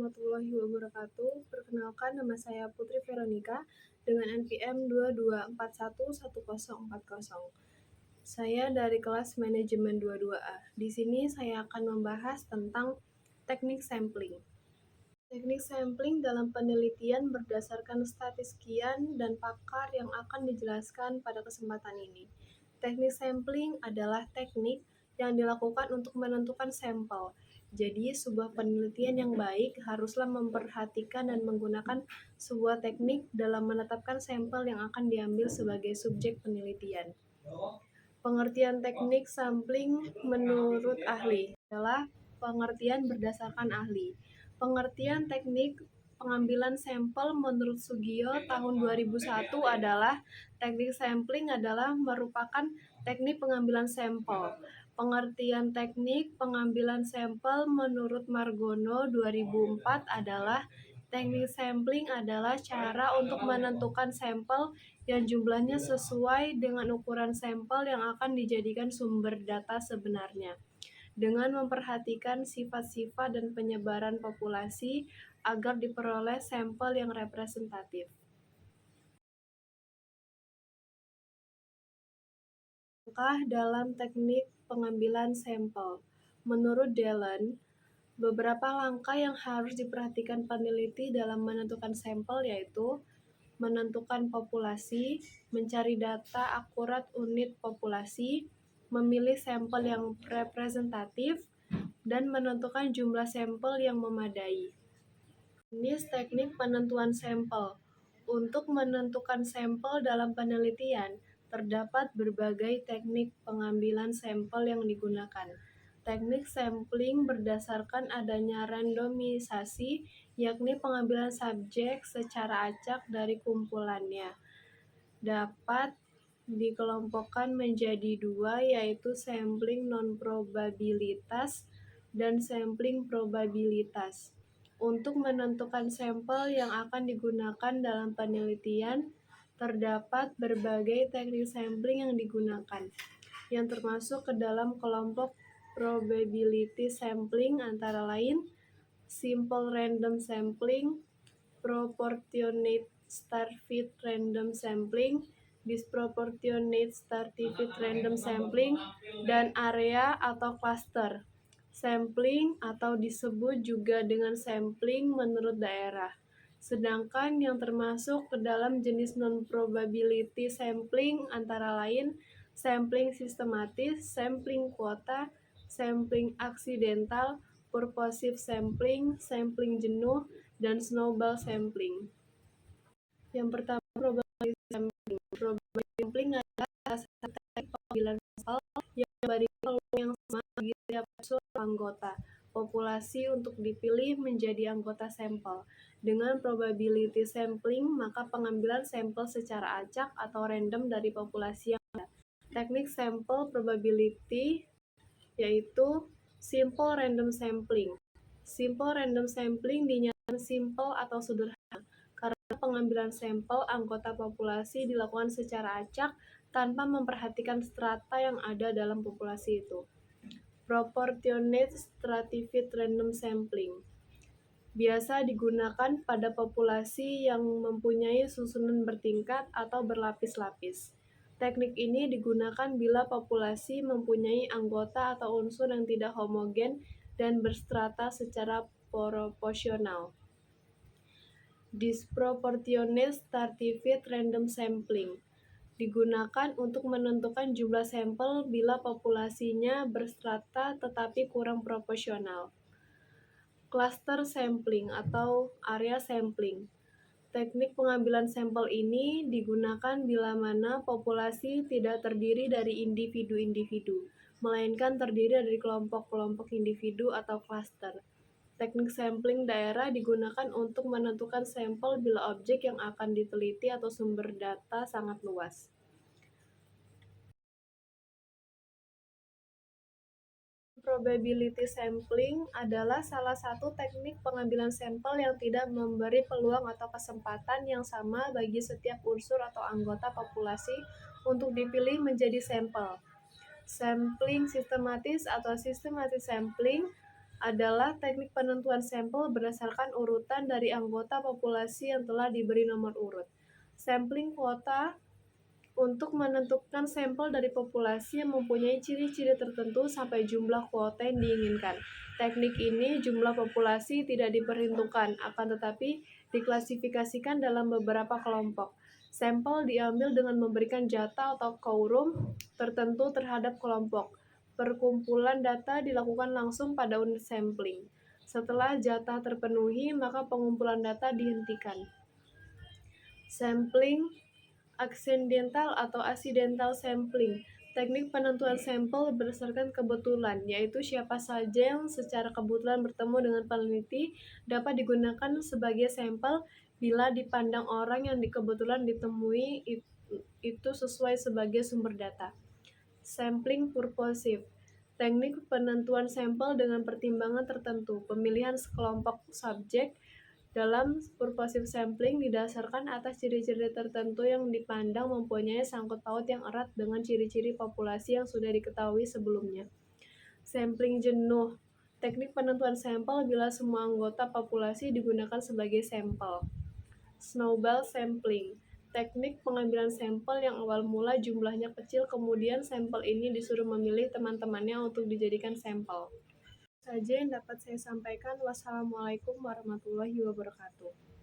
warahmatullahi wabarakatuh. Perkenalkan, nama saya Putri Veronica dengan NPM 22411040. Saya dari kelas manajemen 22A. Di sini saya akan membahas tentang teknik sampling. Teknik sampling dalam penelitian berdasarkan statistikian dan pakar yang akan dijelaskan pada kesempatan ini. Teknik sampling adalah teknik yang dilakukan untuk menentukan sampel. Jadi, sebuah penelitian yang baik haruslah memperhatikan dan menggunakan sebuah teknik dalam menetapkan sampel yang akan diambil sebagai subjek penelitian. Pengertian teknik sampling menurut ahli adalah pengertian berdasarkan ahli. Pengertian teknik pengambilan sampel menurut Sugio tahun 2001 adalah teknik sampling adalah merupakan teknik pengambilan sampel. Pengertian teknik pengambilan sampel menurut Margono 2004 adalah teknik sampling adalah cara untuk menentukan sampel yang jumlahnya sesuai dengan ukuran sampel yang akan dijadikan sumber data sebenarnya, dengan memperhatikan sifat-sifat dan penyebaran populasi agar diperoleh sampel yang representatif. Langkah dalam teknik pengambilan sampel. Menurut Dallon, beberapa langkah yang harus diperhatikan peneliti dalam menentukan sampel yaitu menentukan populasi, mencari data akurat unit populasi, memilih sampel yang representatif, dan menentukan jumlah sampel yang memadai. Jenis teknik penentuan sampel. Untuk menentukan sampel dalam penelitian, terdapat berbagai teknik pengambilan sampel yang digunakan. Teknik sampling berdasarkan adanya randomisasi, yakni pengambilan subjek secara acak dari kumpulannya. Dapat dikelompokkan menjadi dua, yaitu sampling non-probabilitas dan sampling probabilitas. Untuk menentukan sampel yang akan digunakan dalam penelitian, terdapat berbagai teknik sampling yang digunakan, yang termasuk ke dalam kelompok probability sampling antara lain simple random sampling, proportionate starved random sampling, disproportionate starved random sampling, dan area atau cluster sampling atau disebut juga dengan sampling menurut daerah. Sedangkan yang termasuk ke dalam jenis non-probability sampling antara lain sampling sistematis, sampling kuota, sampling aksidental, purposive sampling, sampling jenuh, dan snowball sampling. Yang pertama, probability sampling. Probability sampling adalah salah satu teknik pengambilan sampel yang memberikan peluang yang sama bagi setiap unsur anggota populasi untuk dipilih menjadi anggota sampel. Dengan probability sampling, maka pengambilan sampel secara acak atau random dari populasi yang ada. Teknik sampel probability yaitu simple random sampling. Simple random sampling dinyatakan simple atau sederhana karena pengambilan sampel anggota populasi dilakukan secara acak tanpa memperhatikan strata yang ada dalam populasi itu. Proportionate stratified random sampling biasa digunakan pada populasi yang mempunyai susunan bertingkat atau berlapis-lapis. Teknik ini digunakan bila populasi mempunyai anggota atau unsur yang tidak homogen dan berstrata secara proporsional. Disproportionate stratified random sampling digunakan untuk menentukan jumlah sampel bila populasinya berstrata tetapi kurang proporsional. Cluster sampling atau area sampling. Teknik pengambilan sampel ini digunakan bila mana populasi tidak terdiri dari individu-individu, melainkan terdiri dari kelompok-kelompok individu atau cluster. Teknik sampling daerah digunakan untuk menentukan sampel bila objek yang akan diteliti atau sumber data sangat luas. Probability sampling adalah salah satu teknik pengambilan sampel yang tidak memberi peluang atau kesempatan yang sama bagi setiap unsur atau anggota populasi untuk dipilih menjadi sampel. Sampling sistematis atau systematic sampling adalah teknik penentuan sampel berdasarkan urutan dari anggota populasi yang telah diberi nomor urut. Sampling kuota untuk menentukan sampel dari populasi yang mempunyai ciri-ciri tertentu sampai jumlah kuota yang diinginkan. Teknik ini jumlah populasi tidak diperhitungkan, akan tetapi diklasifikasikan dalam beberapa kelompok. Sampel diambil dengan memberikan jatah atau quorum tertentu terhadap kelompok. Perkumpulan data dilakukan langsung pada unit sampling. Setelah jatah terpenuhi, maka pengumpulan data dihentikan. Sampling aksidental atau accidental sampling, teknik penentuan sampel berdasarkan kebetulan, yaitu siapa saja yang secara kebetulan bertemu dengan peneliti dapat digunakan sebagai sampel bila dipandang orang yang kebetulan ditemui itu sesuai sebagai sumber data. Sampling purposive, teknik penentuan sampel dengan pertimbangan tertentu, pemilihan sekelompok subjek dalam purposive sampling didasarkan atas ciri-ciri tertentu yang dipandang mempunyai sangkut paut yang erat dengan ciri-ciri populasi yang sudah diketahui sebelumnya. Sampling jenuh, teknik penentuan sampel bila semua anggota populasi digunakan sebagai sampel. Snowball sampling, teknik pengambilan sampel yang awal mula jumlahnya kecil, kemudian sampel ini disuruh memilih teman-temannya untuk dijadikan sampel. Saja yang dapat saya sampaikan. Wassalamualaikum warahmatullahi wabarakatuh.